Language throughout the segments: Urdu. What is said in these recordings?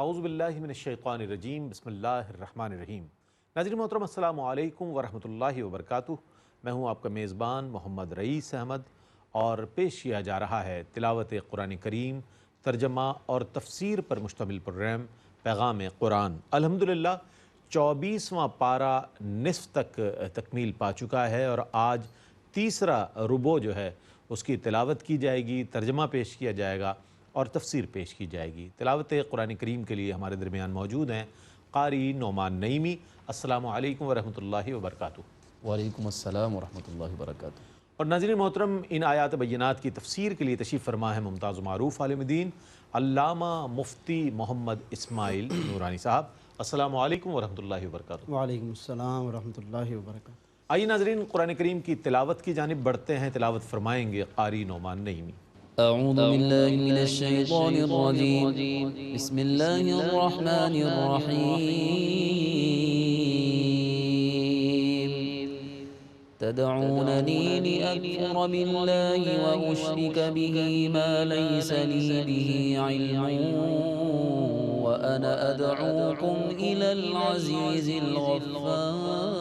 اعوذ باللہ من الشیطان الرجیم، بسم اللہ الرحمن الرحیم۔ ناظرین محترم، السلام علیکم ورحمۃ اللہ وبرکاتہ۔ میں ہوں آپ کا میزبان محمد رئیس احمد، اور پیش کیا جا رہا ہے تلاوت قرآن کریم، ترجمہ اور تفسیر پر مشتمل پروگرام پیغام قرآن۔ الحمدللہ 24واں پارہ نصف تک تکمیل پا چکا ہے، اور آج تیسرا ربع جو ہے اس کی تلاوت کی جائے گی، ترجمہ پیش کیا جائے گا اور تفسیر پیش کی جائے گی۔ تلاوت قرآن کریم کے لیے ہمارے درمیان موجود ہیں قاری نعمان نعیمی۔ السلام علیکم ورحمۃ اللہ وبرکاتہ۔ وعلیکم السلام ورحمۃ اللہ وبرکاتہ۔ اور ناظرین محترم، ان آیات بینات کی تفسیر کے لیے تشریف فرما ہے ممتاز و معروف عالم دین علامہ مفتی محمد اسماعیل نورانی صاحب۔ السلام علیکم ورحمۃ اللہ وبرکاتہ۔ وعلیکم السلام ورحمۃ اللہ وبرکاتہ۔ آئیے ناظرین، قرآن کریم کی تلاوت کی جانب بڑھتے ہیں۔ تلاوت فرمائیں گے قاری نعمان نعیمی۔ اعوذ باللہ من الشیطان الرجیم، بسم اللہ الرحمن الرحیم۔ تدعوننی لأکفر باللہ وأشرک به ما لیس لی به علم وأنا أدعوكم إلى العزیز الغفار۔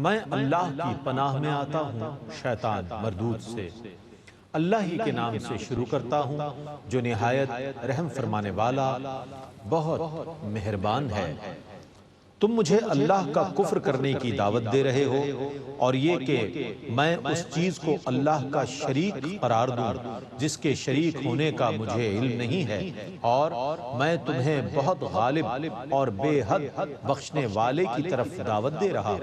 میں اللہ کی پناہ میں آتا ہوں شیطان مردود سے۔ اللہ ہی کے نام سے شروع کرتا ہوں جو نہایت رحم فرمانے والا، بہت مہربان ہے۔ تم مجھے اللہ کا کفر کرنے کی دعوت دے رہے ہو، اور یہ کہ میں اس چیز کو اللہ کا شریک قرار دوں جس کے شریک ہونے کا مجھے علم نہیں ہے، اور میں تمہیں بہت غالب اور بے حد بخشنے والے کی طرف دعوت دے رہا ہوں۔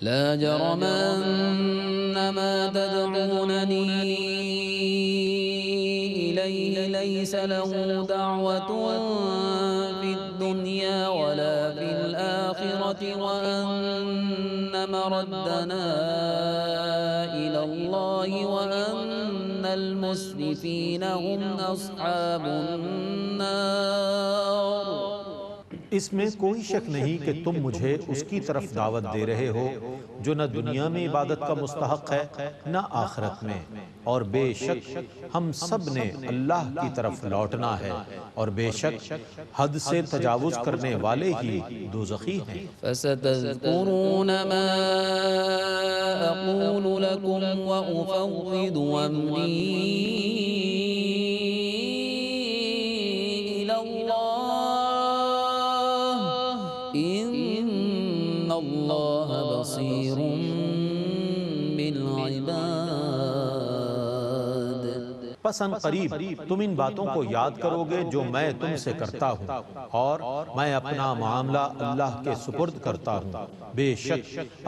لا جرم ان ما تدعوننی الیہ لیس له دعوة فی الدنیا ولا فی الآخرة وأن مردنا إلى الله وأن المسرفين هم أصحاب النار۔ اس میں کوئی شک نہیں کہ تم مجھے اس کی طرف دعوت دے رہے ہو جو نہ دنیا میں عبادت کا مستحق ہے نہ آخرت میں، اور بے شک ہم سب نے اللہ کی طرف لوٹنا ہے، اور بے شک حد سے تجاوز کرنے والے ہی دوزخی ہیں۔ فستذکرون ما اقول لکم وافوض امری الی اللہ ان اللہ بصیر بالعباد۔ پس ان قریب تم ان باتوں کو یاد کرو گے جو میں تم سے کرتا ہوں، اور میں اپنا معاملہ اللہ کے سپرد کرتا ہوں، بے شک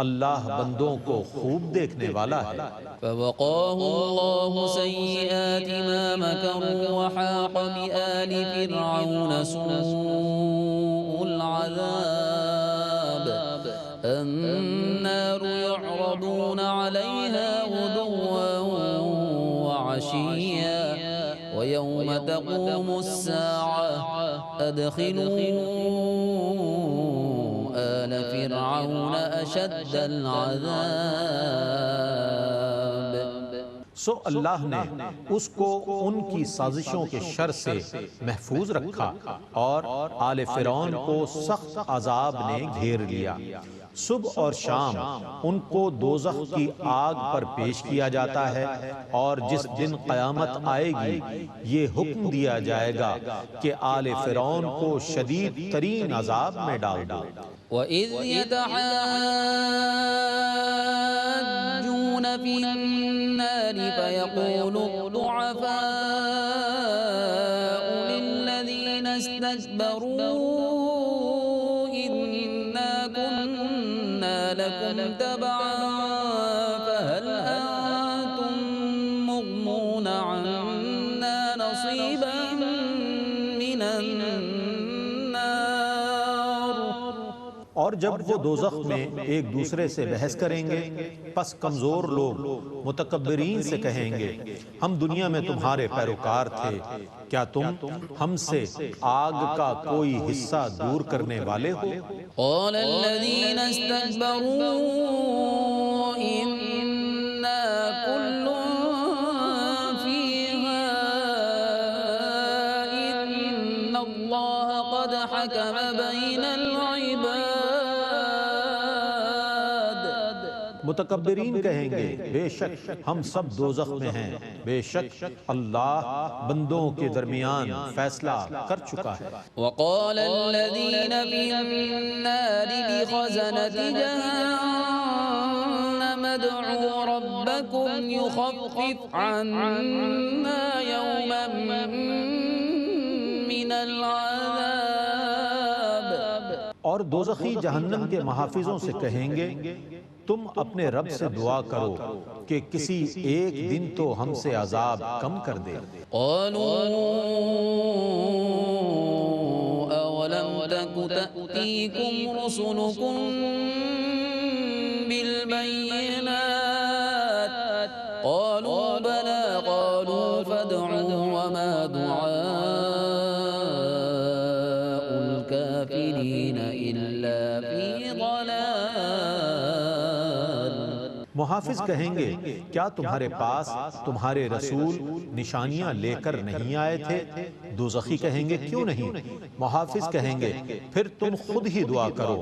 اللہ بندوں کو خوب دیکھنے والا ہے۔ فوقاه الله سيئات ما مكروا وحاق بآل فرعون سوء العذاب النار يعرضون عليها غدوا وعشيا ويوم تقوم الساعة أدخلوا آل فرعون أشد العذاب۔ سو اللہ نے اس کو ان کی سازشوں کے شر سے محفوظ رکھا، اور آل فرعون کو سخت عذاب نے گھیر لیا۔ صبح اور شام ان کو دوزخ کی آگ پر پیش کیا جاتا ہے، اور جس دن قیامت آئے گی یہ حکم دیا جائے گا کہ آل فرعون کو شدید ترین عذاب میں ڈال دو۔ وَإِذْ يَتَحَاجُّونَ فِي النَّارِ فَيَقُولُ الضُّعَفَاءُ لِلَّذِينَ اسْتَكْبَرُوا إِنَّا كُنَّا لَكُمْ تَبَعًا فَهَلْ أَنْتُمْ مُغْنُونَ عَنَّا نَصِيبًا مِنَ اور جب وہ دوزخ میں ایک دوسرے سے بحث کریں گے، پس کمزور لوگ متکبرین سے کہیں گے ہم دنیا میں تمہارے پیروکار تھے، کیا تم ہم سے آگ کا کوئی حصہ دور کرنے والے ہو؟ قال الذين استكبروا إنا كل فيها إن وقد حكم بين العباد متکبرین کہیں گے بے شک ہم سب دوزخ میں ہیں، بے شک اللہ بندوں کے درمیان فیصلہ کر چکا ہے۔ وقال الذين في النار لخزنة جهنم ادعوا ربكم يخفف عنا يوما من العذاب۔ اور دوزخی جہنم کے محافظوں سے کہیں گے تم اپنے رب سے دعا کرو کہ کسی ایک دن تو ہم سے عذاب کم کر دے۔ قالوا أولم تك تأتيكم رسلكم بالبينات قالوا بلى قالوا فادعوا وما دعاء الكافرين إلا في ضلال۔ محافظ کہیں گے کیا تمہارے پاس تمہارے رسول نشانیاں لے کر نہیں آئے تھے؟ دوزخی کہیں گے کیوں نہیں؟ محافظ کہیں گے پھر تم خود ہی دعا کرو،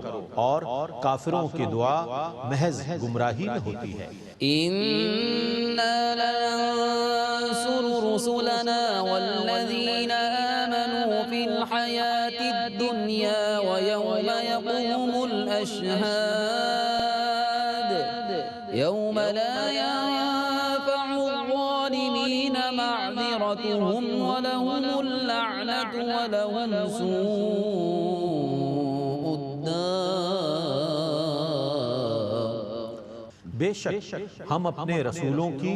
اور کافروں کی دعا محض گمراہی میں ہوتی ہے۔ إنا لننصر رسلنا والذين آمنوا في الحياة الدنيا ويوم يقوم الأشهاد يوم لا ينفع الظالمين معذرتهم ولهم اللعنة ولهم سوء الدار۔ بے شک ہم اپنے رسولوں کی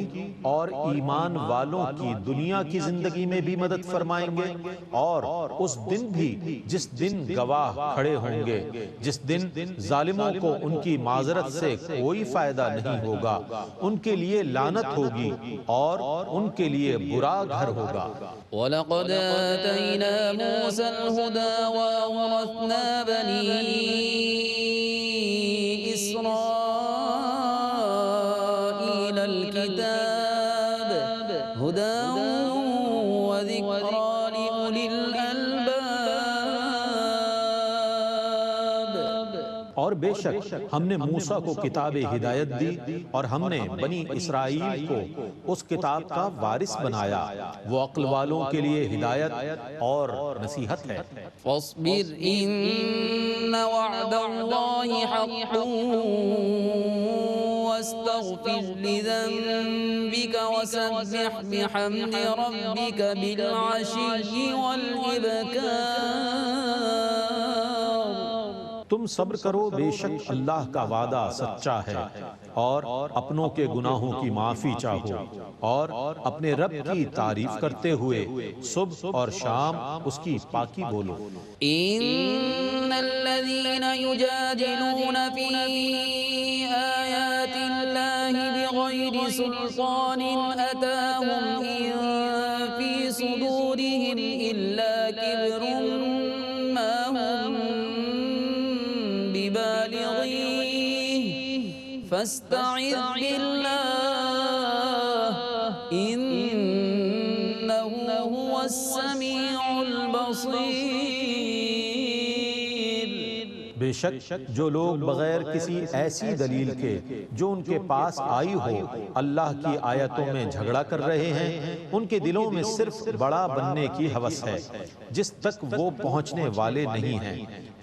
اور ایمان والوں کی دنیا کی زندگی میں بھی مدد فرمائیں گے، اور اس دن بھی جس دن گواہ کھڑے ہوں گے، جس دن ظالموں کو ان کی معذرت سے کوئی فائدہ نہیں ہوگا، ان کے لیے لعنت ہوگی اور ان کے لیے برا گھر ہوگا۔ وَلَقَدْ آتَيْنَا مُوسَى الْهُدَى وَأَوْرَثْنَا بَنِي إِسْرَائِيلَ الْكِتَابَ هُدًى وَذِكْرَى لِأُولِي الْأَلْبَابِ۔ اور بے شک ہم نے موسیٰ کو کتاب ہدایت دی، اور ہم نے بنی اسرائیل کو اس کتاب کا وارث بنایا، وہ عقل والوں کے لیے ہدایت اور نصیحت ہے۔ فاصبر إن وعد الله حق واستغفر لذنبك وسبح بحمد ربك بالعشي والإبكار۔ تم صبر کرو، بے شک اللہ کا وعدہ سچا ہے، اور اپنوں کے گناہوں کی معافی چاہو، اور اپنے رب کی تعریف کرتے ہوئے صبح اور شام اس کی پاکی بولو۔ إن الذين يجادلون في آيات الله بغير سلطان أتاهم إن في صدورهم إلا كبر ما هم ببالغيه فاستعذ بالله إنه هو السميع البصير۔ بے شک جو لوگ بغیر کسی ایسی دلیل کے جو ان کے پاس آئی ہو اللہ کی آیتوں میں جھگڑا کر رہے ہیں، ان کے دلوں میں صرف بڑا بننے کی ہوس ہے جس تک وہ پہنچنے والے نہیں ہیں۔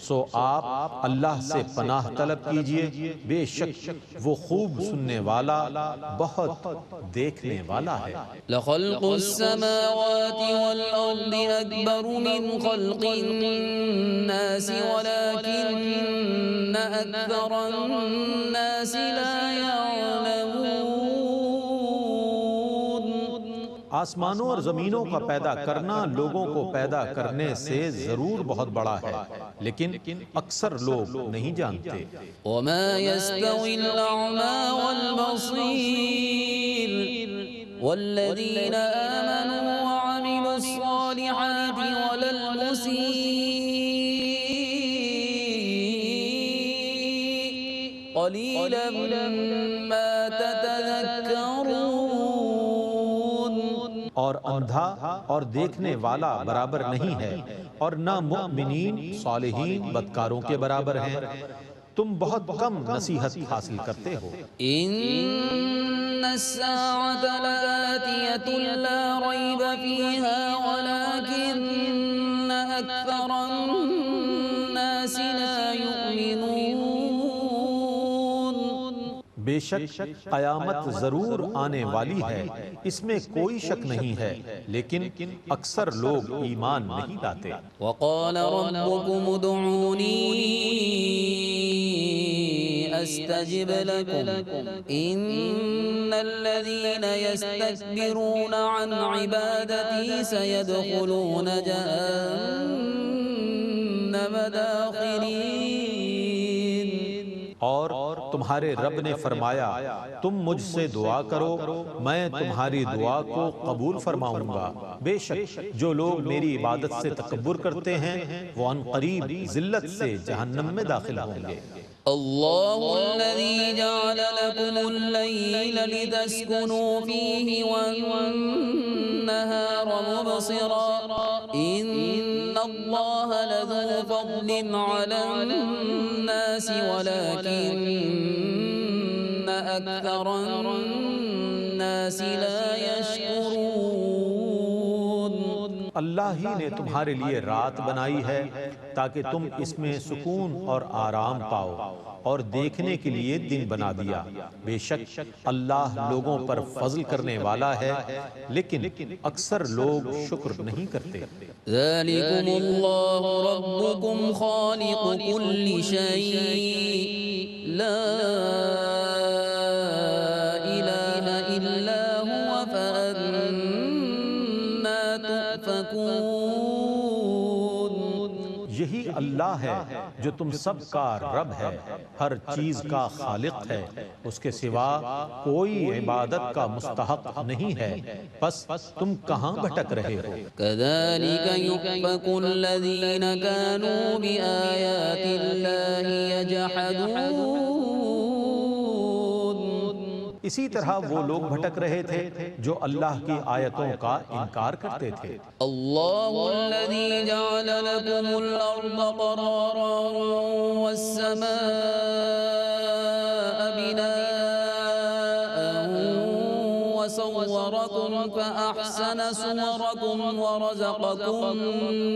سو آپ اللہ سے پناہ طلب کیجئے، بے شک وہ خوب سننے والا، بہت دیکھنے والا ہے۔ لخلق السماوات والأرض أكبر من خلق الناس ولكن أكثر الناس لا يعلمون۔ آسمانوں اور زمینوں کا پیدا کرنا لوگوں کو پیدا کرنے سے ضرور بہت بڑا ہے، لیکن اکثر لوگ نہیں جانتے۔ وما يستوي الأعمى والبصير والذين آمنوا وعملوا الصالحات ولا المسيء قليلا ما تتذكرون۔ اور اندھا اور دیکھنے والا برابر نہیں ہے، اور نہ مؤمنین صالحین بدکاروں کے برابر ہیں۔ تم بہت کم نصیحت حاصل کرتے ہو۔ إن الساعة لآتية لا ريب فيها ولكن أكثر الناس لا يؤمنون۔ بے شک قیامت ضرور آنے والی ہے، اس میں کوئی شک نہیں ہے، لیکن اکثر لوگ ایمان نہیں لاتے۔ وقال ربكم ادعوني أستجب لكم إن الذين يستكبرون عن عبادتي سيدخلون جهنم داخرين۔ اور تمہارے رب نے فرمایا تم مجھ سے دعا کرو، میں تمہاری دعا کو قبول فرماؤں گا۔ بے شک جو لوگ میری عبادت سے تکبر کرتے ہیں وہ عنقریب ذلت سے جہنم میں داخل ہوں گے۔ الله الذي جعل لكم الليل لتسكنوا فيه والنهار مبصرا إن الله لذو فضل على الناس ولكن أكثر الناس لا يشكرون۔ اللہ ہی نے تمہارے لیے رات بنائی ہے تاکہ تم اس میں سکون اور آرام پاؤ، اور دیکھنے کے لیے دن بنا دیا۔ بے شک اللہ لوگوں پر فضل کرنے والا ہے، لیکن اکثر لوگ شکر نہیں کرتے۔ ذلكم الله ربكم خالق كل شيء لا إله إلا هو فأنا تؤفكون۔ یہی اللہ ہے جو تم سب کا رب ہے، ہر چیز کا خالق ہے، اس کے سوا کوئی عبادت کا مستحق نہیں ہے، پس تم کہاں بھٹک رہے ہو؟ كذلك يؤفك الذين كانوا بآيات الله يجحدون۔ اسی طرح وہ لوگ بھٹک رہے تھے جو اللہ کی آیتوں کا انکار کرتے تھے۔ الله الذي جعل لكم الأرض قرارا والسماء بناء وصوركم فأحسن صوركم ورزقكم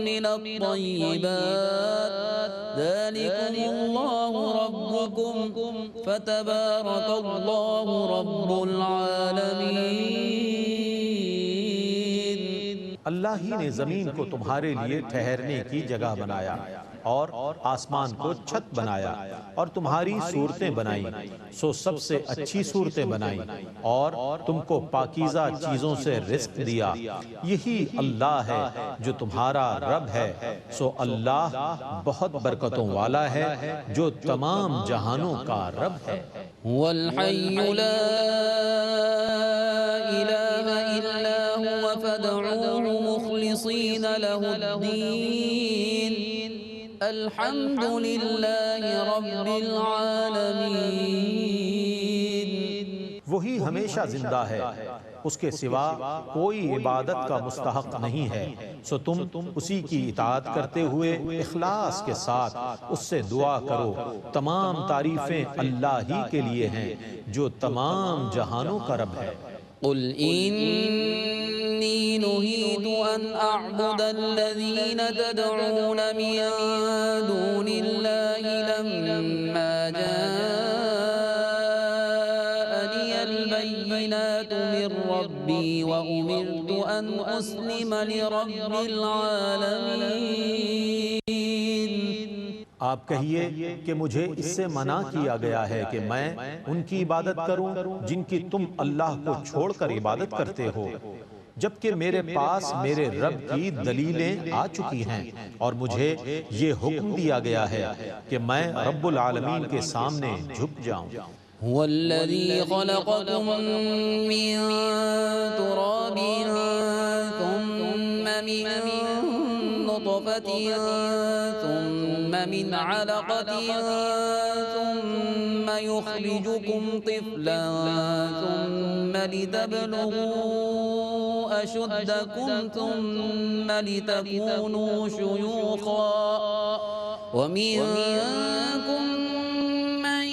من الطيبات ذلكم الله ربكم فتبارك الله رب العالمين۔ اللہ ہی نے زمین کو تمہارے لیے ٹھہرنے کی جگہ بنایا، اور آسمان کو چھت بنایا، اور تمہاری صورتیں بنائی، سو سب سے اچھی صورتیں بنائی، اور تم کو پاکیزہ چیزوں سے رزق دیا۔ یہی اللہ ہے جو تمہارا رب ہے، سو اللہ بہت برکتوں والا ہے جو تمام جہانوں کا رب ہے۔ هو الحي لا إله إلا هو فادعوه مخلصين له الدين الحمد لله رب العالمين۔ وہی ہمیشہ زندہ ہے، اس کے سوا کوئی عبادت کا مستحق نہیں ہے، سو تم اسی کی اطاعت کرتے ہوئے اخلاص کے ساتھ اس سے دعا کرو۔ تمام تعریفیں اللہ ہی کے لیے ہیں جو تمام جہانوں کا رب ہے۔ قل إني نهيت أن أعبد الذين تدعون من دون الله لما جاءني البينات من ربي وأمرت أن أسلم لرب العالمين۔ آپ کہیے کہ مجھے اس سے منع کیا گیا ہے کہ میں ان کی عبادت کروں جن کی تم اللہ کو چھوڑ کر عبادت کرتے ہو، جبکہ میرے پاس میرے رب کی دلیلیں آ چکی ہیں، اور مجھے یہ حکم دیا گیا ہے کہ میں رب العالمین کے سامنے جھک جاؤں۔ هو الذي خلقكم من تراب ثم من نطفة ثم من علقة ثم يخرجكم طفلا ثم لتبلغوا أشدكم ثم لتكونوا شيوخا ومنكم من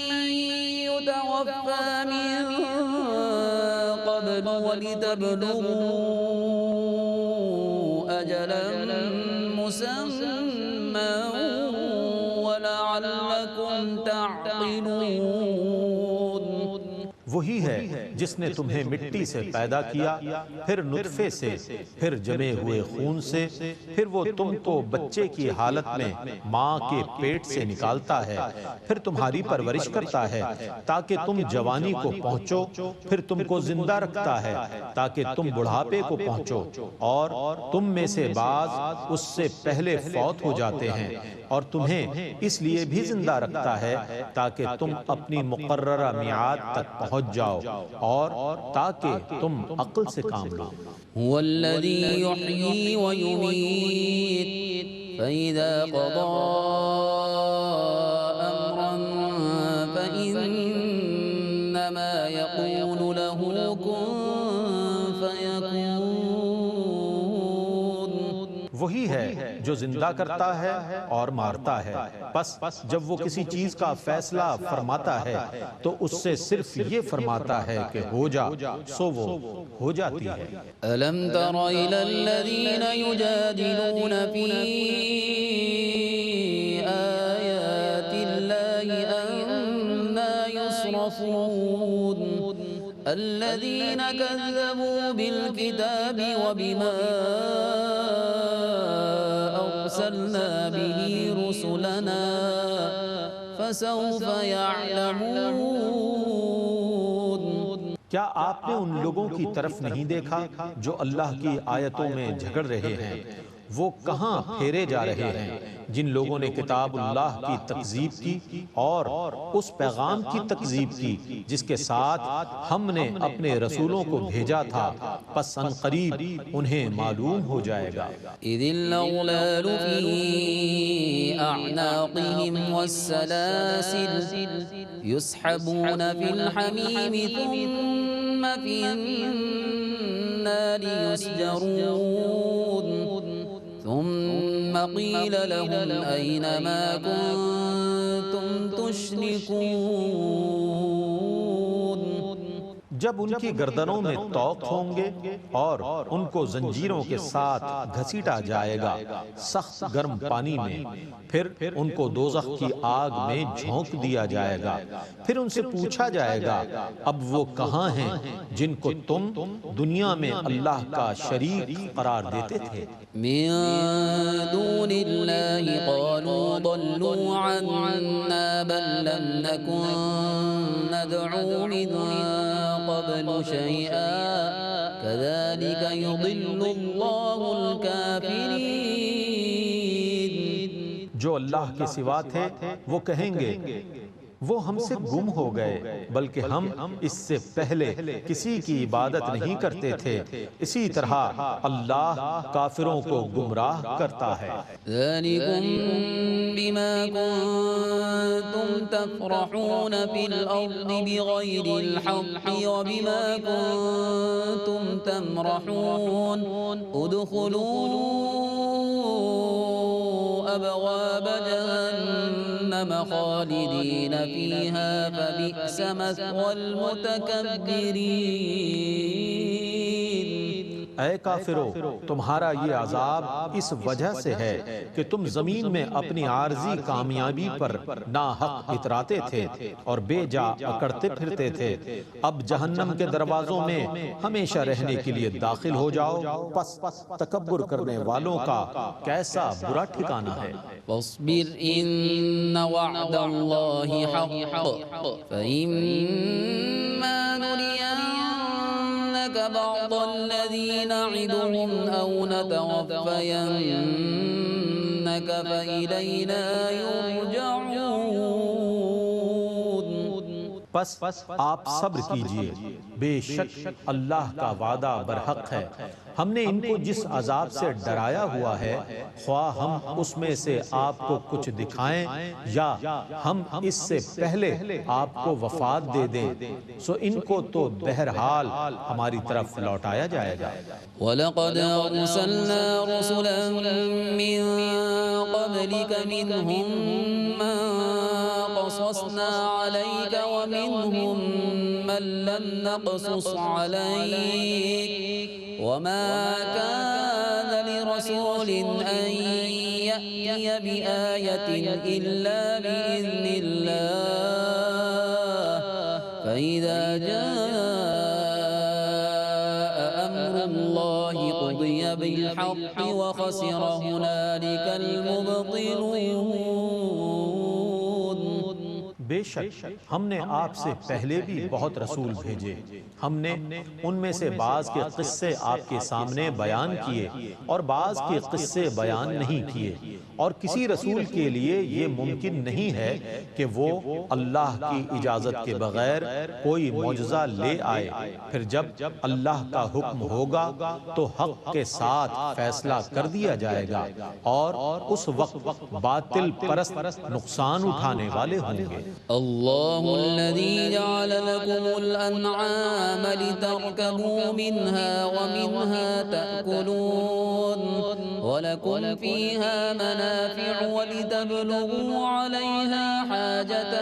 يتوفى من قبل ولتبلغوا أجلا مسمى ولعلكم تعقلون. وہی ہے جس نے تمہیں مٹی سے پیدا کیا، پھر نطفے سے، پھر جمے ہوئے خون سے، پھر وہ تم کو بچے کی حالت میں ماں کے پیٹ سے نکالتا ہے، پھر تمہاری پرورش کرتا ہے تاکہ تم جوانی کو پہنچو، پھر تم کو زندہ رکھتا ہے تاکہ تم بڑھاپے کو پہنچو، اور تم میں سے بعض اس سے پہلے فوت ہو جاتے ہیں، اور تمہیں اس لیے بھی زندہ رکھتا ہے تاکہ تم اپنی مقررہ میعاد تک پہنچ جاؤ اور تاکہ تم عقل سے کام لو. هو الذي يحيي ويميت فإذا قضى أمرا فإنما يقول له كن فيكون. وہی ہے جو زندہ کرتا ہے اور مارتا ہے، پس جب وہ کسی چیز کا فیصلہ فرماتا ہے تو اس سے صرف یہ فرماتا ہے کہ ہو جا، سو وہ ہو جاتی ہے. ألم تر إلى الذين يجادلون في آيات الله أنى يصرفون الذين كذبوا بالكتاب وبما أرسلنا به رسلنا فسوف يعلمون. کیا آپ نے ان لوگوں کی طرف نہیں دیکھا جو اللہ کی آیتوں میں جھگڑ رہے ہیں؟ وہ کہاں پھیرے جا رہے ہیں جن لوگوں نے کتاب اللہ کی تکذیب کی اور اس پیغام کی تکذیب کی جس کے ساتھ ہم نے اپنے رسولوں کو بھیجا تھا، پس عنقریب انہیں معلوم ہو جائے گا. إذ الأغلال في أعناقهم والسلاسل يسحبون في الحميم ثم في النار يسجرون ثم قيل لهم أين ما كنتم تشركون. جب ان کی گردنوں میں طوق ہوں گے اور ان کو زنجیروں کے ساتھ گھسیٹا جائے گا سخت گرم پانی میں، پھر ان کو دوزخ کی آگ میں جھونک دیا جائے گا، پھر ان سے پوچھا جائے گا اب وہ کہاں ہیں جن کو تم دنیا میں اللہ کا شریک قرار دیتے تھے. من دون الله قالوا ضلوا عنا بل لم نكن ندعو من قبل شيئا كذلك يضل الله الكافرين. جو اللہ کے سوا تھے وہ کہیں گے وہ ہم سے گم ہو گئے، بلکہ ہم اس سے پہلے کسی کی عبادت نہیں کرتے تھے، اسی طرح اللہ کافروں کو گمراہ کرتا ہے. ذلكم بما كنتم تفرحون في الأرض بغير الحق وبما كنتم تمرحون ادخلوا أبواب جهنم خالدين فيها فبئس مثوى المتكبرين. اے کافرو، تمہارا یہ عذاب اس وجہ سے ہے کہ تم زمین میں اپنی عارضی کامیابی پر ناحق اتراتے تھے اور بے جا اکڑتے پھرتے تھے. اب جہنم کے دروازوں میں ہمیشہ رہنے کے لیے داخل ہو جاؤ، پس تکبر کرنے والوں کا کیسا برا ٹھکانہ ہے. فاصبر إن وعد الله حق فإما نرينك بعض الذي نعدهم أو نتوفينك فإلينا يرجعون. پس آپ صبر کیجئے، بے شک اللہ کا وعدہ برحق ہے۔ ہم نے ان کو جس عذاب سے ڈرایا ہوا ہے، خواہ ہم اس میں سے آپ کو کچھ دکھائیں یا ہم اس سے پہلے آپ کو وفات دے دیں، سو ان کو تو بہرحال ہماری طرف لوٹایا جائے گا۔ وَلَقَدْ أَرْسَلْنَا رُسُلًا مِّن قَبْلِكَ مِنْهُم مَّن قَصَصْنَا عَلَيْكَ وَمِنْهُم مَّن لَّمْ نَقْصُصْ عَلَيْكَ وَمَا كَانَ لِرَسُولٍ أَن يَأْتِيَ بِآيَةٍ إِلَّا بِإِذْنِ اللَّهِ فَإِذَا جَاءَ أَمْرُ اللَّهِ قُضِيَ بِالْحَقِّ وَخَسِرَ هُنَالِكَ الْمُبْطِلُونَ۔ بے شک ہم نے آپ سے پہلے بھی بہت رسول بھیجے، ہم نے ان میں سے بعض کے قصے آپ کے سامنے بیان کیے اور بعض کے قصے بیان نہیں کیے، اور کسی رسول کے لیے یہ ممکن نہیں ہے کہ وہ اللہ کی اجازت کے بغیر کوئی معجزہ لے آئے، پھر جب اللہ کا حکم ہوگا تو حق کے ساتھ فیصلہ کر دیا جائے گا، اور اس وقت باطل پرست نقصان اٹھانے والے ہوں گے۔ اللہ الذی جعل لکم الانعام لترکبوا منها ومنها تأکلون ولکم فیها منافع ولتبلغوا علیها حاجة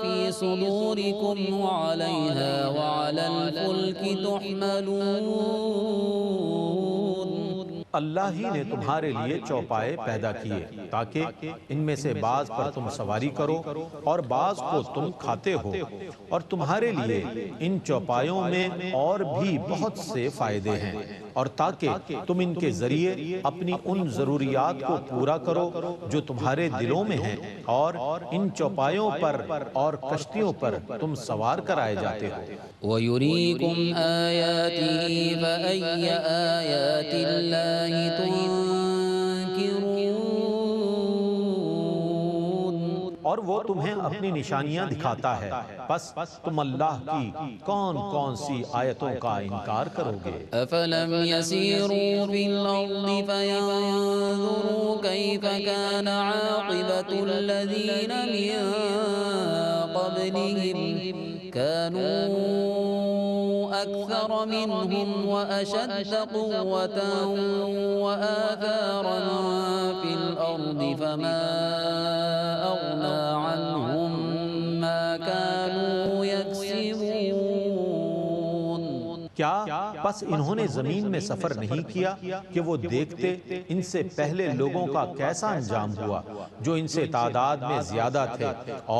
فی صدورکم وعلیها وعلى الفلک تحملون۔ اللہ ہی نے تمہارے لیے چوپائے پیدا کیے تاکہ ان میں سے بعض پر تم سواری کرو اور بعض کو تم کھاتے ہو، اور تمہارے لیے ان چوپایوں میں اور بھی بہت سے فائدے ہیں، اور تاکہ تم ان کے ذریعے اپنی ان ضروریات کو پورا کرو جو تمہارے دلوں میں ہیں، اور ان چوپایوں پر اور کشتیوں پر تم سوار کرائے جاتے ہو۔ وَيُرِيكُمْ آيَاتِهِ فَأَيَّ آيَاتِ اللَّهِ تُنْكِرُونَ۔ اور وہ تمہیں اپنی نشانیاں دکھاتا ہے، پس تم اللہ کی کون کون سی آیتوں کا انکار کرو گے؟ أَفَلَمْ يَسِيرُوا فِي الْأَرْضِ فَيَنْظُرُوا كَيْفَ كَانَ عَاقِبَةُ الَّذِينَ مِنْ قَبْلِهِمْ كَانُوا أَكْثَرَ مِنْهُمْ وَأَشَدَّ قُوَّةً وَآثَارًا فِي الْأَرْضِ فَمَا أَغْنَى عَنْهُمْ مَا كَانُوا يَكْسِبُونَ۔ کیا پس انہوں نے زمین میں سفر نہیں کیا کہ وہ دیکھتے ان سے پہلے لوگوں کا کیسا انجام ہوا جو ان سے تعداد میں زیادہ تھے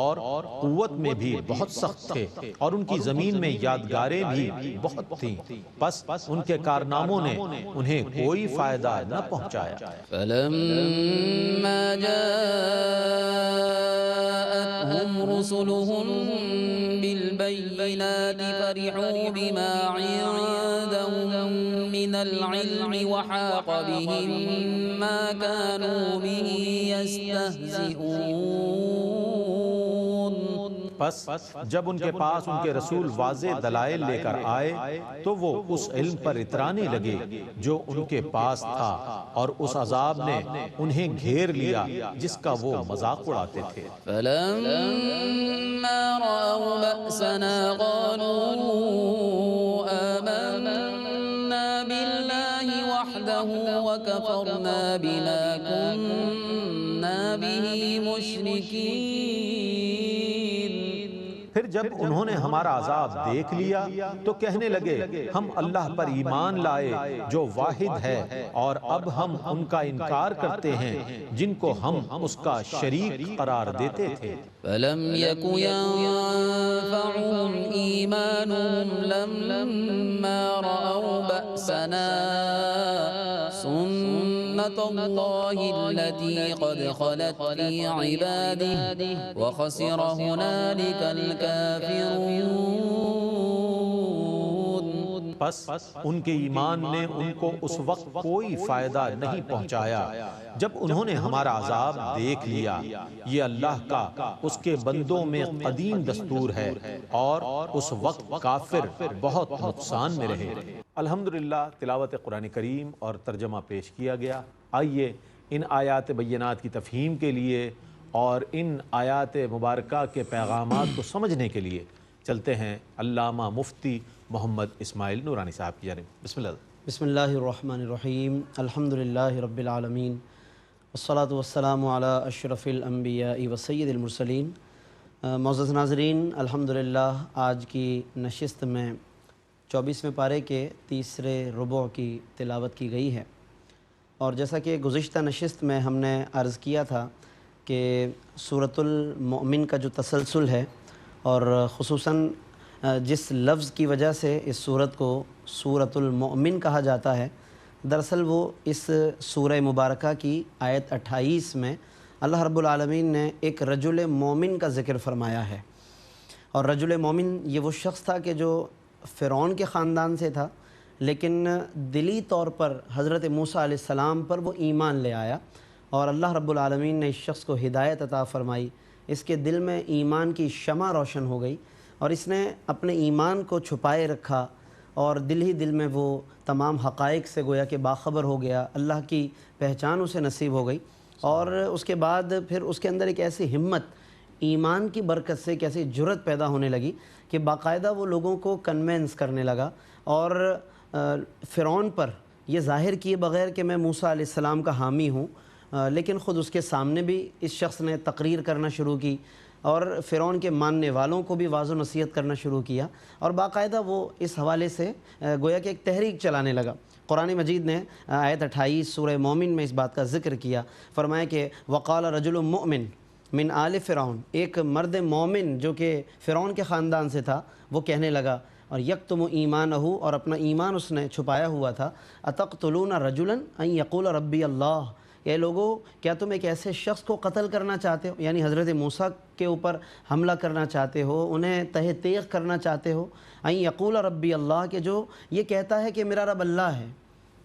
اور قوت میں بھی بہت سخت تھے، اور ان کی زمین میں یادگاریں بھی بہت تھیں، پس ان کے کارناموں نے انہیں کوئی فائدہ نہ پہنچایا۔ فَلَمَّا جَاءَتْهُمْ رُسُلُهُم بِالْبَيِّنَاتِ فَرِحُوا بِمَا عِندَهُم مِّنَ الْعِلْمِ وَحَاقَ بِهِم مَّا كَانُوا بِهِ يَسْتَهْزِئُونَ۔ پس جب ان کے پاس ان کے رسول واضح دلائل لے کر آئے تو وہ اس علم پر اترانے لگے جو ان کے پاس تھا، اور اس عذاب نے انہیں گھیر لیا جس کا وہ مذاق اڑاتے تھے۔ فَلَمَّا رَأَوْا بَأْسَنَا قَالُوا آمَنَّا بِاللَّهِ وَحْدَهُ وَكَفَرْنَا بِمَا كُنَّا بِهِ مُشْرِكِينَ۔ پھر جب انہوں نے ہمارا عذاب دیکھ لیا تو کہنے لگے ہم اللہ پر ایمان لائے جو واحد ہے، اور اب ہم ان کا انکار کرتے ہیں جن کو ہم اس کا شریک قرار دیتے تھے۔ فَلَمْ يَكُ يَنفَعُهُمْ إِيمَانُهُمْ لَمَّا رَأَوْا بَأْسَنَا سُنَّتَ اللَّهِ الَّتِي قَدْ خَلَتْ فِي عِبَادِهِ وَخَسِرَ هُنَالِكَ الْكَافِرُونَ۔ پس ان کے ایمان نے ان کو اس وقت کوئی فائدہ نہیں پہنچایا جب انہوں نے ہمارا عذاب دیکھ لیا۔ یہ اللہ کا اس کے بندوں میں قدیم دستور ہے اور اس وقت کافر بہت نقصان میں رہے۔ الحمدللہ تلاوت قرآن کریم اور ترجمہ پیش کیا گیا۔ آئیے ان آیات بینات کی تفہیم کے لیے اور ان آیات مبارکہ کے پیغامات کو سمجھنے کے لیے چلتے ہیں علامہ مفتی محمد اسماعیل نورانی صاحب کی جانب۔ بسم اللہ۔ بسم اللہ الرحمن الرحیم، الحمدللہ رب العالمین، والصلاة والسلام علی اشرف الانبیاء وسید المرسلین۔ معزز ناظرین، الحمدللہ آج کی نشست میں 24ویں پارے کے تیسرے ربع کی تلاوت کی گئی ہے، اور جیسا کہ گزشتہ نشست میں ہم نے عرض کیا تھا کہ سورۃ المؤمن کا جو تسلسل ہے اور خصوصاً جس لفظ کی وجہ سے اس سورت کو سورۃ المؤمن کہا جاتا ہے، دراصل وہ اس سورہ مبارکہ کی آیت 28 میں اللہ رب العالمین نے ایک رجل مومن کا ذکر فرمایا ہے۔ اور رجل مومن یہ وہ شخص تھا کہ جو فرعون کے خاندان سے تھا، لیکن دلی طور پر حضرت موسیٰ علیہ السلام پر وہ ایمان لے آیا، اور اللہ رب العالمین نے اس شخص کو ہدایت عطا فرمائی۔ اس کے دل میں ایمان کی شمع روشن ہو گئی، اور اس نے اپنے ایمان کو چھپائے رکھا، اور دل ہی دل میں وہ تمام حقائق سے گویا کہ باخبر ہو گیا، اللہ کی پہچان اسے نصیب ہو گئی۔ اور اس کے بعد پھر اس کے اندر ایک ایسی ہمت ایمان کی برکت سے ایک ایسی جرأت پیدا ہونے لگی کہ باقاعدہ وہ لوگوں کو کنونس کرنے لگا، اور فرعون پر یہ ظاہر کیے بغیر کہ میں موسیٰ علیہ السلام کا حامی ہوں، لیکن خود اس کے سامنے بھی اس شخص نے تقریر کرنا شروع کی، اور فرعون کے ماننے والوں کو بھی واضح نصیحت کرنا شروع کیا، اور باقاعدہ وہ اس حوالے سے گویا کہ ایک تحریک چلانے لگا۔ قرآن مجید نے آیت 28 سورہ مومن میں اس بات کا ذکر کیا، فرمایا کہ وقال رجل مؤمن من آل فرعون، ایک مرد مومن جو کہ فرعون کے خاندان سے تھا، وہ کہنے لگا، اور یکتم ایمانہ، اور اپنا ایمان اس نے چھپایا ہوا تھا، اتقتلون رجلا ان یقول ربی اللہ، اے لوگو کیا تم ایک ایسے شخص کو قتل کرنا چاہتے ہو، یعنی حضرت موسیٰ کے اوپر حملہ کرنا چاہتے ہو، انہیں تہ تیغ کرنا چاہتے ہو، ان یقول ربی اللہ، کہ جو یہ کہتا ہے کہ میرا رب اللہ ہے،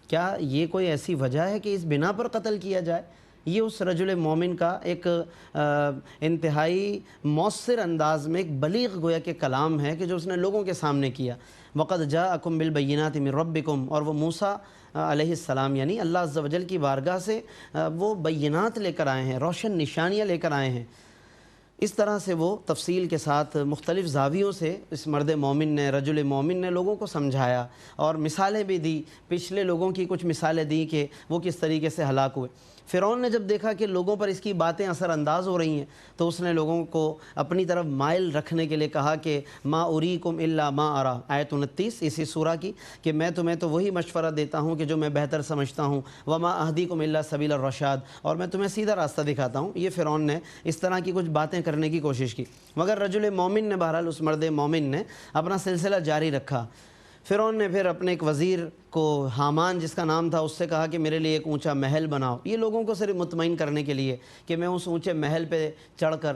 کیا یہ کوئی ایسی وجہ ہے کہ اس بنا پر قتل کیا جائے؟ یہ اس رجل مومن کا ایک انتہائی مؤثر انداز میں ایک بلیغ گویا کہ کلام ہے کہ جو اس نے لوگوں کے سامنے کیا۔ وَقَدْ جَاءَكُمْ بِالْبَيِّنَاتِ مِنْ رَبِّكُمْ، اور وہ موسیٰ علیہ السلام یعنی اللہ عز و جل کی بارگاہ سے وہ بینات لے کر آئے ہیں، روشن نشانیاں لے کر آئے ہیں۔ اس طرح سے وہ تفصیل کے ساتھ مختلف زاویوں سے اس مرد مومن نے، رجل مومن نے لوگوں کو سمجھایا، اور مثالیں بھی دی، پچھلے لوگوں کی کچھ مثالیں دی کہ وہ کس طریقے سے ہلاک ہوئے۔ فرعون نے جب دیکھا کہ لوگوں پر اس کی باتیں اثر انداز ہو رہی ہیں، تو اس نے لوگوں کو اپنی طرف مائل رکھنے کے لیے کہا کہ ما اریکم الا ما ارا، آیت 29 اسی سورہ کی، کہ میں تمہیں تو وہی مشورہ دیتا ہوں کہ جو میں بہتر سمجھتا ہوں، وما اہدیکم الا سبیل الرشاد، اور میں تمہیں سیدھا راستہ دکھاتا ہوں۔ یہ فرعون نے اس طرح کی کچھ باتیں کرنے کی کوشش کی، مگر رجل مومن نے، بہرحال اس مرد مومن نے اپنا سلسلہ جاری رکھا۔ فرعون نے پھر اپنے ایک وزیر کو، حامان جس کا نام تھا، اس سے کہا کہ میرے لیے ایک اونچا محل بناؤ، یہ لوگوں کو صرف مطمئن کرنے کے لیے کہ میں اس اونچے محل پہ چڑھ کر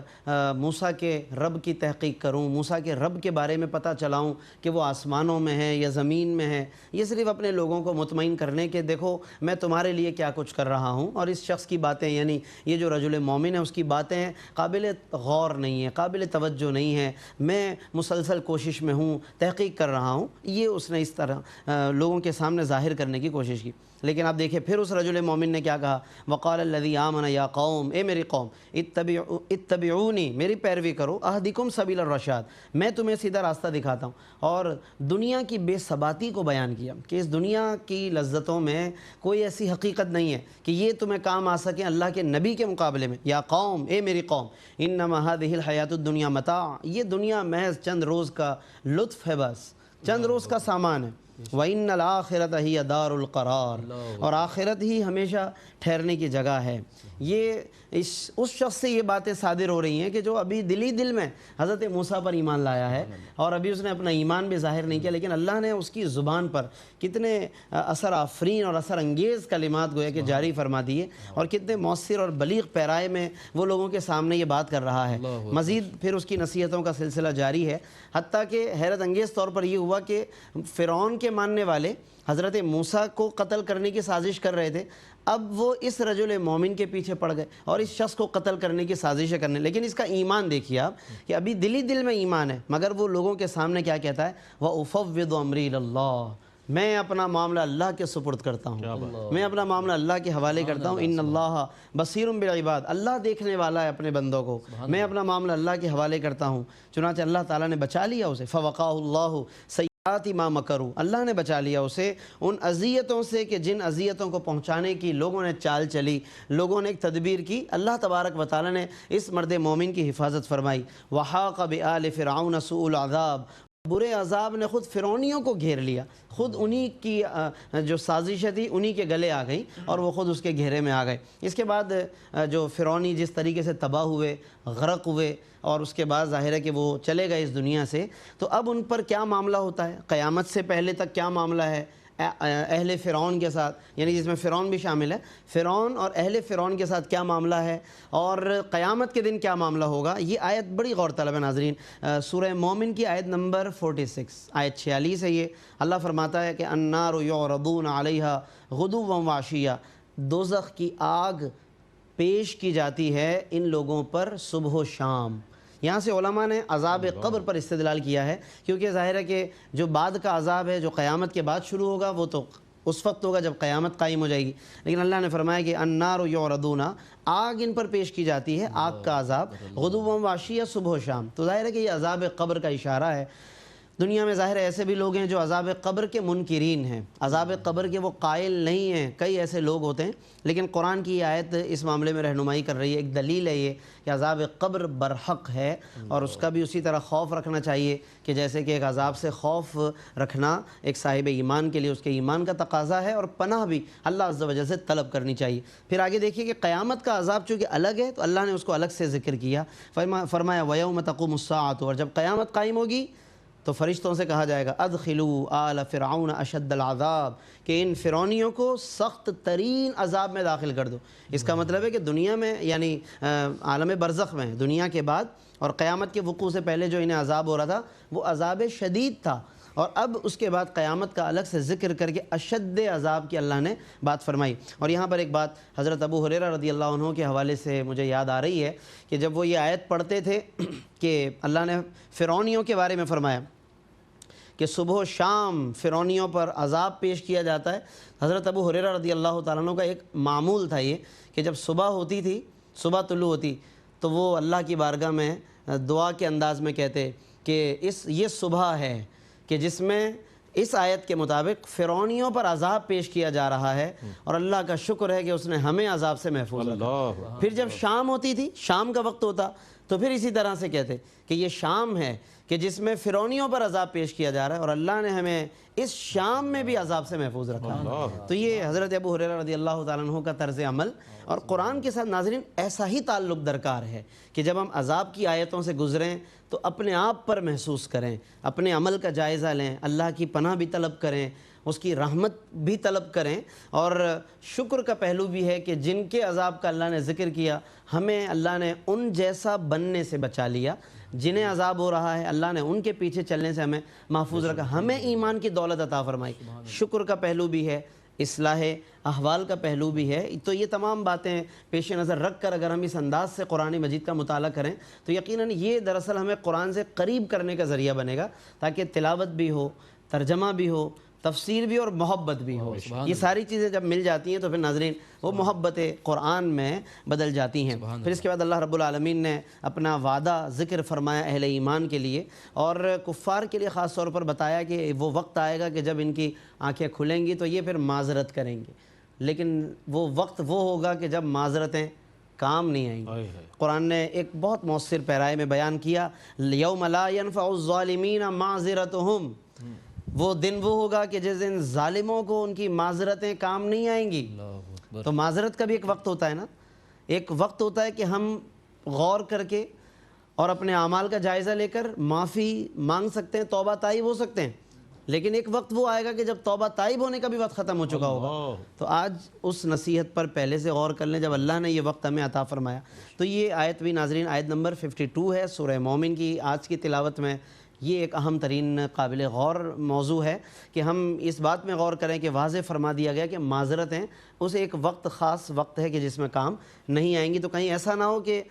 موسیٰ کے رب کی تحقیق کروں، موسیٰ کے رب کے بارے میں پتہ چلاؤں کہ وہ آسمانوں میں ہے یا زمین میں ہے۔ یہ صرف اپنے لوگوں کو مطمئن کرنے کے دیکھو میں تمہارے لیے کیا کچھ کر رہا ہوں، اور اس شخص کی باتیں، یعنی یہ جو رجل مومن ہے، اس کی باتیں قابل غور نہیں ہیں، قابل توجہ نہیں ہیں، میں مسلسل کوشش میں ہوں، تحقیق کر رہا ہوں، یہ اس نے اس طرح لوگوں کے سامنے ظاہر کرنے کی کوشش کی۔ لیکن آپ دیکھیں پھر اس رجل مومن نے کیا کہا، وقال الذی آمن یا قوم، اے میری قوم، اتبعونی، میری پیروی کرو، اہدکم سبیل الرشاد، میں تمہیں سیدھا راستہ دکھاتا ہوں۔ اور دنیا کی بے ثباتی کو بیان کیا کہ اس دنیا کی لذتوں میں کوئی ایسی حقیقت نہیں ہے کہ یہ تمہیں کام آ سکیں اللہ کے نبی کے مقابلے میں۔ یا قوم، اے میری قوم، انما هذه الحیات الدنیا متاع، یہ دنیا محض چند روز کا لطف ہے، بس چند روز کا سامان ہے۔ وَإِنَّ الْآخِرَةَ هِيَ دَارُ الْقَرَارِ، اور آخرت ہی ہمیشہ ٹھہرنے کی جگہ ہے۔ یہ اس شخص سے یہ باتیں صادر ہو رہی ہیں کہ جو ابھی دل میں حضرت موسیٰ پر ایمان لایا ہے، اور ابھی اس نے اپنا ایمان بھی ظاہر نہیں کیا، لیکن اللہ نے اس کی زبان پر کتنے اثر آفرین اور اثر انگیز کلمات گویا کہ جاری فرما دیے، اور کتنے مؤثر اور بلیغ پیرائے میں وہ لوگوں کے سامنے یہ بات کر رہا ہے۔ مزید پھر اس کی نصیحتوں کا سلسلہ جاری ہے، حتیٰ کہ حیرت انگیز طور پر یہ ہوا کہ فرعون کے کے ماننے والے حضرت موسیٰ کو قتل کرنے کی سازش کر رہے تھے، اب وہ اس رجل مومن کے پیچھے پڑ گئے اور اس شخص کو قتل کرنے کی سازشیں کرنے. لیکن اس کا ایمان دیکھیے آپ کہ ابھی دل میں ایمان ہے، مگر وہ لوگوں کے سامنے کیا کہتا ہے؟ وَأُفَوِّضُ أَمْرِي إِلَى اللَّهِ، میں اپنا معاملہ اللہ کے سپرد کرتا ہوں، میں اپنا معاملہ اللہ کے حوالے کرتا ہوں. ان اللہ بصیر بالعباد، اللہ دیکھنے والا ہے اپنے بندوں کو، میں اپنا معاملہ اللہ کے حوالے کرتا ہوں. چنانچہ اللہ تعالیٰ نے بچا لیا اسے. فَوَقَاهُ اللَّهُ سَيِّئَاتِ مَا مَكَرُوا، اللہ نے بچا لیا اسے ان اذیتوں سے کہ جن اذیتوں کو پہنچانے کی لوگوں نے چال چلی، لوگوں نے ایک تدبیر کی. اللہ تبارک و تعالیٰ نے اس مرد مومن کی حفاظت فرمائی. وَحَاقَ بِآلِ فِرْعَوْنَ سُوءُ الْعَذَابِ، برے عذاب نے خود فرعونیوں کو گھیر لیا، خود انہی کی جو سازشیں تھی انہی کے گلے آ گئیں اور وہ خود اس کے گھیرے میں آ گئے. اس کے بعد جو فرعونی جس طریقے سے تباہ ہوئے، غرق ہوئے، اور اس کے بعد ظاہر ہے کہ وہ چلے گئے اس دنیا سے، تو اب ان پر کیا معاملہ ہوتا ہے؟ قیامت سے پہلے تک کیا معاملہ ہے اہل فرعون کے ساتھ، یعنی جس میں فرعون بھی شامل ہے، فرعون اور اہل فرعون کے ساتھ کیا معاملہ ہے، اور قیامت کے دن کیا معاملہ ہوگا. یہ آیت بڑی غور طلب ہے ناظرین. سورہ مومن کی آیت نمبر 46، آیت 46 ہے یہ. اللہ فرماتا ہے کہ النار یعرضون علیہا غدوا وعشیا، دوزخ کی آگ پیش کی جاتی ہے ان لوگوں پر صبح و شام. یہاں سے علماء نے عذاب قبر پر استدلال کیا ہے، کیونکہ ظاہر ہے کہ جو بعد کا عذاب ہے جو قیامت کے بعد شروع ہوگا وہ تو اس وقت ہوگا جب قیامت قائم ہو جائے گی. لیکن اللہ نے فرمایا کہ النار یعرضون، آگ ان پر پیش کی جاتی ہے، آگ کا عذاب، غدوا وعشیا، صبح و شام. تو ظاہر ہے کہ یہ عذاب قبر کا اشارہ ہے. دنیا میں ظاہر ہے ایسے بھی لوگ ہیں جو عذاب قبر کے منکرین ہیں، عذاب قبر کے وہ قائل نہیں ہیں، کئی ایسے لوگ ہوتے ہیں. لیکن قرآن کی یہ آیت اس معاملے میں رہنمائی کر رہی ہے. ایک دلیل ہے یہ کہ عذاب قبر برحق ہے، اور اس کا بھی اسی طرح خوف رکھنا چاہیے کہ جیسے کہ ایک عذاب سے خوف رکھنا ایک صاحب ایمان کے لیے اس کے ایمان کا تقاضا ہے، اور پناہ بھی اللہ عز و جل سے طلب کرنی چاہیے. پھر آگے دیکھیے کہ قیامت کا عذاب چونکہ الگ ہے تو اللہ نے اس کو الگ سے ذکر کیا. فرمایا وَيَوْمَ تَقُومُ السَّاعَةُ، اور جب قیامت قائم ہوگی تو فرشتوں سے کہا جائے گا ادخلوا آل فرعون اشد العذاب، کہ ان فرعونیوں کو سخت ترین عذاب میں داخل کر دو. اس کا مطلب ہے کہ دنیا میں یعنی عالم برزخ میں، دنیا کے بعد اور قیامت کے وقوع سے پہلے جو انہیں عذاب ہو رہا تھا وہ عذاب شدید تھا، اور اب اس کے بعد قیامت کا الگ سے ذکر کر کے اشد عذاب کی اللہ نے بات فرمائی. اور یہاں پر ایک بات حضرت ابو ہریرہ رضی اللہ عنہ کے حوالے سے مجھے یاد آ رہی ہے کہ جب وہ یہ آیت پڑھتے تھے کہ اللہ نے فرعونیوں کے بارے میں فرمایا کہ صبح و شام فرعونیوں پر عذاب پیش کیا جاتا ہے، حضرت ابو ہریرہ رضی اللہ تعالیٰ عنہ کا ایک معمول تھا یہ کہ جب صبح ہوتی تھی، صبح طلوع ہوتی تو وہ اللہ کی بارگاہ میں دعا کے انداز میں کہتے کہ یہ صبح ہے کہ جس میں اس آیت کے مطابق فرعونیوں پر عذاب پیش کیا جا رہا ہے، اور اللہ کا شکر ہے کہ اس نے ہمیں عذاب سے محفوظ رکھا. پھر جب شام ہوتی تھی، شام کا وقت ہوتا تو پھر اسی طرح سے کہتے کہ یہ شام ہے کہ جس میں فرعونیوں پر عذاب پیش کیا جا رہا ہے، اور اللہ نے ہمیں اس شام میں بھی عذاب سے محفوظ رکھا. تو یہ حضرت ابو ہریرہ رضی اللہ تعالیٰ عنہ کا طرز عمل، اور قرآن کے ساتھ ناظرین ایسا ہی تعلق درکار ہے کہ جب ہم عذاب کی آیتوں سے گزریں تو اپنے آپ پر محسوس کریں، اپنے عمل کا جائزہ لیں، اللہ کی پناہ بھی طلب کریں، اس کی رحمت بھی طلب کریں، اور شکر کا پہلو بھی ہے کہ جن کے عذاب کا اللہ نے ذکر کیا ہمیں اللہ نے ان جیسا بننے سے بچا لیا. جنہیں عذاب ہو رہا ہے اللہ نے ان کے پیچھے چلنے سے ہمیں محفوظ رکھا، ہمیں ایمان کی دولت عطا فرمائی. شکر کا پہلو بھی ہے، اصلاح احوال کا پہلو بھی ہے. تو یہ تمام باتیں پیش نظر رکھ کر اگر ہم اس انداز سے قرآن مجید کا مطالعہ کریں تو یقیناً یہ دراصل ہمیں قرآن سے قریب کرنے کا ذریعہ بنے گا، تاکہ تلاوت بھی ہو، ترجمہ بھی ہو، تفسیر بھی اور محبت بھی ہو. یہ ساری چیزیں جب مل جاتی ہیں تو پھر ناظرین وہ محبت قرآن میں بدل جاتی ہیں. پھر اس کے بعد اللہ رب العالمین نے اپنا وعدہ ذکر فرمایا اہل ایمان کے لیے، اور کفار کے لیے خاص طور پر بتایا کہ وہ وقت آئے گا کہ جب ان کی آنکھیں کھلیں گی تو یہ پھر معذرت کریں گے، لیکن وہ وقت وہ ہوگا کہ جب معذرتیں کام نہیں آئیں گی. قرآن نے ایک بہت مؤثر پیرائے میں بیان کیا یوم لا ينفع الظالمین معذرتہم، وہ دن وہ ہوگا کہ جس دن ظالموں کو ان کی معذرتیں کام نہیں آئیں گی. تو معذرت کا بھی ایک وقت ہوتا ہے نا، ایک وقت ہوتا ہے کہ ہم غور کر کے اور اپنے اعمال کا جائزہ لے کر معافی مانگ سکتے ہیں، توبہ طائب ہو سکتے ہیں، لیکن ایک وقت وہ آئے گا کہ جب توبہ طائب ہونے کا بھی وقت ختم ہو چکا ہوگا. تو آج اس نصیحت پر پہلے سے غور کر لیں جب اللہ نے یہ وقت ہمیں عطا فرمایا. تو یہ آیت بھی ناظرین آیت نمبر 52 ہے سورہ مومن کی آج کی تلاوت میں، یہ ایک اہم ترین قابل غور موضوع ہے کہ ہم اس بات میں غور کریں کہ واضح فرما دیا گیا کہ معذرتیں اس ایک وقت خاص وقت ہے کہ جس میں کام نہیں آئیں گی، تو کہیں ایسا نہ ہو کہ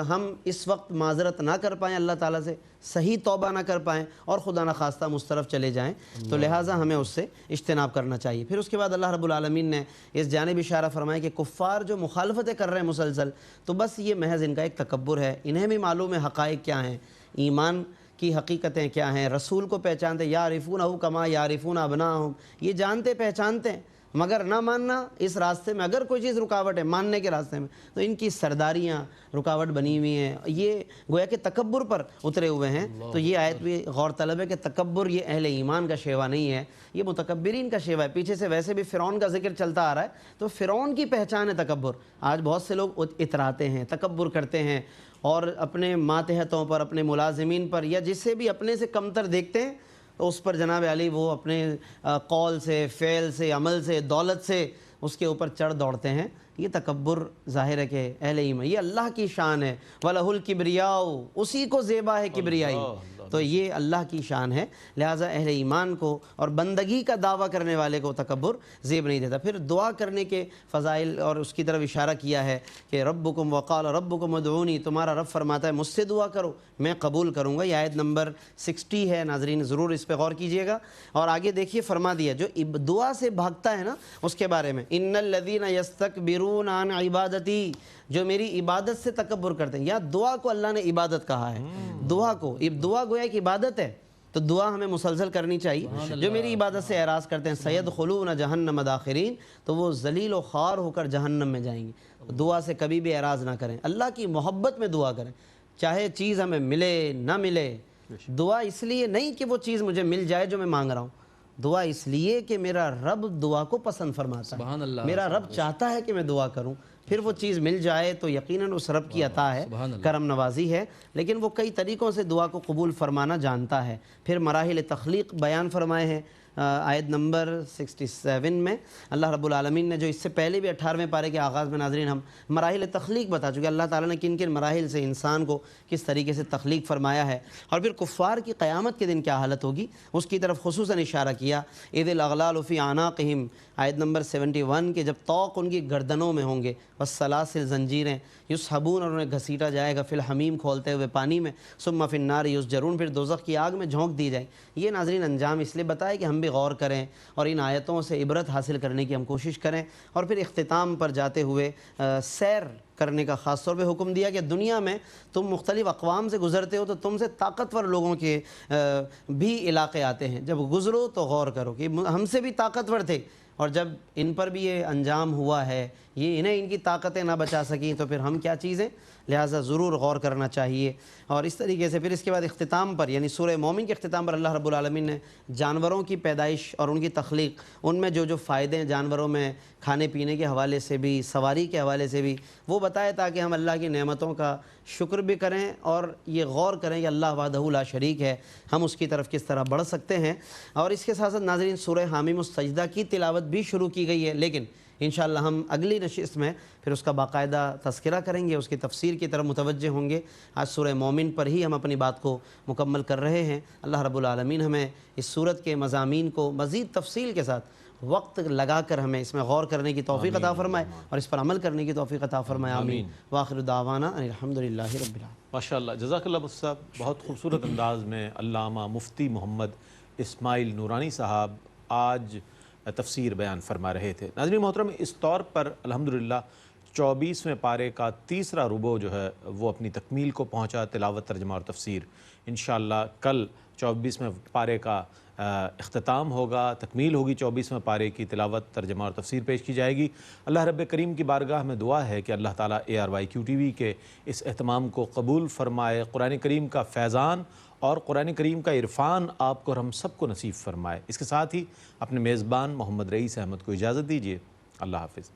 ہم اس وقت معذرت نہ کر پائیں اللہ تعالیٰ سے، صحیح توبہ نہ کر پائیں اور خدا نخواستہ ہم اس طرف چلے جائیں، تو لہٰذا ہمیں اس سے اجتناب کرنا چاہیے۔ پھر اس کے بعد اللہ رب العالمین نے اس جانب اشارہ فرمایا کہ کفار جو مخالفتیں کر رہے ہیں مسلسل، تو بس یہ محض ان کا ایک تکبر ہے، انہیں بھی معلوم ہے حقائق کیا ہیں، ایمان کی حقیقتیں کیا ہیں، رسول کو پہچانتے، یعرفونہ کما یعرفون ابناءہم، یہ جانتے پہچانتے ہیں، مگر نہ ماننا، اس راستے میں اگر کوئی چیز رکاوٹ ہے ماننے کے راستے میں تو ان کی سرداریاں رکاوٹ بنی ہوئی ہیں، یہ گویا کہ تکبر پر اترے ہوئے ہیں۔ تو یہ آیت بھی غور طلب ہے کہ تکبر یہ اہل ایمان کا شیوا نہیں ہے، یہ متکبرین کا شیوا ہے۔ پیچھے سے ویسے بھی فرعون کا ذکر چلتا آ رہا ہے، تو فرعون کی پہچان ہے تکبر۔ آج بہت سے لوگ اتراتے ہیں، تکبر کرتے ہیں اور اپنے ماتحتوں پر، اپنے ملازمین پر یا جسے بھی اپنے سے کمتر دیکھتے ہیں اس پر جناب علی وہ اپنے قول سے، فعل سے، عمل سے، دولت سے اس کے اوپر چڑھ دوڑتے ہیں۔ یہ تکبر ظاہر ہے کہ اہل ایمان، یہ اللہ کی شان ہے، وَلَهُ الْكِبْرِيَاءُ، اسی کو زیبا ہے کبریائی، تو یہ اللہ کی شان ہے، لہٰذا اہل ایمان کو اور بندگی کا دعویٰ کرنے والے کو تکبر زیب نہیں دیتا۔ پھر دعا کرنے کے فضائل اور اس کی طرف اشارہ کیا ہے کہ ربکم وقال ربکم ادعونی، تمہارا رب فرماتا ہے مجھ سے دعا کرو میں قبول کروں گا۔ یہ آیت نمبر 60 ہے، ناظرین ضرور اس پہ غور کیجئے گا۔ اور آگے دیکھیے فرما دیا جو دعا سے بھاگتا ہے نا اس کے بارے میں، ان الذین یستکبرون عن عبادتی، جو میری عبادت سے تکبر کرتے ہیں۔ یا دعا کو اللہ نے عبادت کہا ہے، دعا کو، دعا گویا کہ عبادت ہے، تو دعا ہمیں مسلسل کرنی چاہیے۔ جو میری عبادت سے اعراض کرتے ہیں سیدخلون جہنم داخرین، تو وہ ذلیل و خوار ہو کر جہنم میں جائیں گے۔ دعا سے کبھی بھی اعراض نہ کریں، اللہ کی محبت میں دعا کریں، چاہے چیز ہمیں ملے نہ ملے۔ دعا اس لیے نہیں کہ وہ چیز مجھے مل جائے جو میں مانگ رہا ہوں، دعا اس لیے کہ میرا رب دعا کو پسند فرماتا ہے، میرا رب چاہتا ہے کہ میں دعا کروں، پھر وہ چیز مل جائے تو یقیناً اس رب کی عطا ہے، کرم نوازی ہے، لیکن وہ کئی طریقوں سے دعا کو قبول فرمانا جانتا ہے۔ پھر مراحل تخلیق بیان فرمائے ہیں آیت نمبر 67 میں۔ اللہ رب العالمین نے جو اس سے پہلے بھی 18ویں پارے کے آغاز میں ناظرین ہم مراحل تخلیق بتا چکے، اللہ تعالیٰ نے کن کن مراحل سے انسان کو کس طریقے سے تخلیق فرمایا ہے، اور پھر کفار کی قیامت کے دن کیا حالت ہوگی اس کی طرف خصوصاً اشارہ کیا۔ اذ الاغلال فی اعناقہم، آیت نمبر 71 کے جب طوق ان کی گردنوں میں ہوں گے، والسلاسل زنجیریں، یسحبون، اور انہیں گھسیٹا جائے گا، فی الحمیم کھولتے ہوئے پانی میں، ثم فی النار یسجرون، پھر دوزخ کی آگ میں جھونک دی جائیں۔ یہ ناظرین انجام اس لیے بتائے کہ ہم بھی غور کریں اور ان آیتوں سے عبرت حاصل کرنے کی ہم کوشش کریں۔ اور پھر اختتام پر جاتے ہوئے سیر کرنے کا خاص طور پہ حکم دیا کہ دنیا میں تم مختلف اقوام سے گزرتے ہو تو تم سے طاقتور لوگوں کے بھی علاقے آتے ہیں، جب گزرو تو غور کرو کہ ہم سے بھی طاقتور تھے، اور جب ان پر بھی یہ انجام ہوا ہے، یہ انہیں ان کی طاقتیں نہ بچا سکیں تو پھر ہم کیا چیزیں، لہٰذا ضرور غور کرنا چاہیے۔ اور اس طریقے سے پھر اس کے بعد اختتام پر یعنی سورہ مومن کے اختتام پر اللہ رب العالمین نے جانوروں کی پیدائش اور ان کی تخلیق، ان میں جو جو فائدے ہیں جانوروں میں کھانے پینے کے حوالے سے بھی، سواری کے حوالے سے بھی، وہ بتائے تاکہ ہم اللہ کی نعمتوں کا شکر بھی کریں اور یہ غور کریں کہ اللہ وحدہ لا شریک ہے، ہم اس کی طرف کس طرح بڑھ سکتے ہیں۔ اور اس کے ساتھ ساتھ ناظرین سورہ حامیم السجدہ کی تلاوت بھی شروع کی گئی ہے، لیکن انشاءاللہ ہم اگلی نشست میں پھر اس کا باقاعدہ تذکرہ کریں گے، اس کی تفسیر کی طرف متوجہ ہوں گے۔ آج سورہ مومن پر ہی ہم اپنی بات کو مکمل کر رہے ہیں۔ اللہ رب العالمین ہمیں اس سورت کے مضامین کو مزید تفصیل کے ساتھ وقت لگا کر ہمیں اس میں غور کرنے کی توفیق عطا فرمائے اور اس پر عمل کرنے کی توفیق عطا فرمائے، آمین۔ وآخر دعوانا ان الحمدللہ رب العالمین۔ ماشاءاللہ، جزاک اللہ مفتی صاحب، بہت خوبصورت انداز میں علامہ مفتی محمد اسماعیل نورانی صاحب آج تفسیر بیان فرما رہے تھے۔ ناظرین محترم، اس طور پر الحمدللہ 24ویں پارے کا تیسرا ربع جو ہے وہ اپنی تکمیل کو پہنچا، تلاوت، ترجمہ اور تفسیر۔ انشاءاللہ کل 24ویں پارے کا اختتام ہوگا، تکمیل ہوگی، 24ویں پارے کی تلاوت، ترجمہ اور تفسیر پیش کی جائے گی۔ اللہ رب کریم کی بارگاہ میں دعا ہے کہ اللہ تعالیٰ ARYQ TV کے اس اہتمام کو قبول فرمائے، قرآن کریم کا فیضان اور قرآن کریم کا عرفان آپ کو اور ہم سب کو نصیب فرمائے۔ اس کے ساتھ ہی اپنے میزبان محمد رئیس احمد کو اجازت دیجیے، اللہ حافظ۔